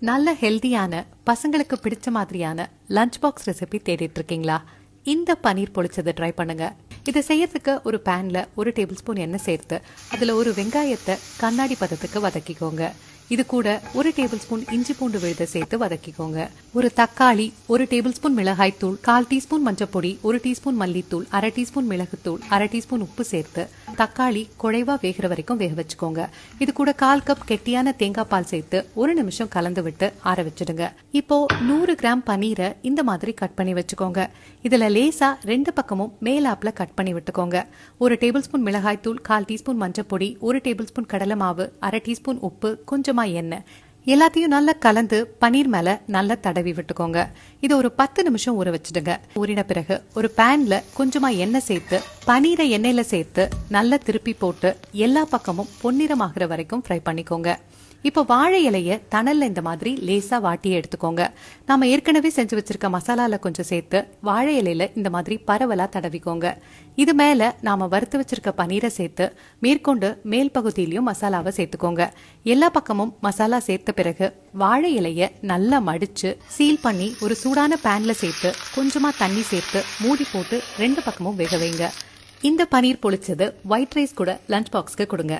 நல்ல ஹெல்தியான பசங்களுக்கு பிடிச்ச மாதிரியான லஞ்ச் பாக்ஸ் ரெசிபி தேடிட்டு இருக்கீங்களா? இந்த பன்னீர் பொழிச்சதை ட்ரை பண்ணுங்க. இதை செய்யறதுக்கு ஒரு பேன்ல 1 டேபிள் ஸ்பூன் எண்ணெய் சேர்த்து அதுல ஒரு வெங்காயத்தை கண்ணாடி பதத்துக்கு வதக்கிக்கோங்க. இது கூட 1 டேபிள் ஸ்பூன் இஞ்சி பூண்டு விழுதை சேர்த்து வதக்கிக்கோங்க. ஒரு தக்காளி, 1 டேபிள் ஸ்பூன் மிளகாய் தூள், 1/4 டீஸ்பூன் மஞ்சப்பொடி, 1 டீஸ்பூன் மல்லித்தூள், 1/2 டீஸ்பூன் மிளகுத்தூள், 1/2 டீஸ்பூன் உப்பு சேர்த்து தக்காளி குழைவா வேகிற வரைக்கும் வேக வச்சுக்கோங்க. இது கூட 1/4 கப் கெட்டியான தேங்காய் பால் சேர்த்து 1 நிமிஷம் கலந்து விட்டு ஆற வச்சிடுங்க. இப்போ 100 கிராம் பன்னீரை இந்த மாதிரி கட் பண்ணி வச்சுக்கோங்க. இதுல லேசா 2 பக்கமும் மேலாப்ல கட் பண்ணி விட்டுக்கோங்க. 1 டேபிள் ஸ்பூன் மிளகாய் தூள், 1/4 டீஸ்பூன் மஞ்சப்பொடி, 1 டேபிள் ஸ்பூன் கடலை மாவு, 1/2 டீஸ்பூன் உப்பு, கொஞ்சமா எண்ணெய் எல்லாத்தையும் நல்லா கலந்து பன்னீர் மேல நல்லா தடவி விட்டுக்கோங்க. இது ஒரு 10 நிமிஷம் ஊற வச்சிடுங்க. ஊறின பிறகு ஒரு பேன்ல கொஞ்சமா எண்ணெய் சேர்த்து பன்னீரை எண்ணெயில சேர்த்து நல்லா திருப்பி போட்டு எல்லா பக்கமும் பொன்னிறமாகிற வரைக்கும் ஃப்ரை பண்ணிக்கோங்க. இப்போ வாழை இலைய தணல்ல இந்த மாதிரி லேசா வாட்டியே எடுத்துக்கோங்க. நாம ஏற்கனவே செஞ்சு வச்சிருக்க மசாலால கொஞ்சம் சேர்த்து வாழை இலையில இந்த மாதிரி பரவலா தடவிக்கோங்க. இது மேல நாம வறுத்து வச்சிருக்க பன்னீரை சேர்த்து மேற்கொண்டு மேல் பகுதியிலையும் மசாலாவை சேர்த்துக்கோங்க. எல்லா பக்கமும் மசாலா சேர்த்த பிறகு வாழை இலைய நல்லா மடிச்சு சீல் பண்ணி ஒரு சூடான பேன்ல சேர்த்து கொஞ்சமா தண்ணி சேர்த்து மூடி போட்டு 2 பக்கமும் வேக வைங்க. இந்த பன்னீர் பொழிச்சது ஒயிட் ரைஸ் கூட லஞ்ச் பாக்ஸ்க்கு கொடுங்க.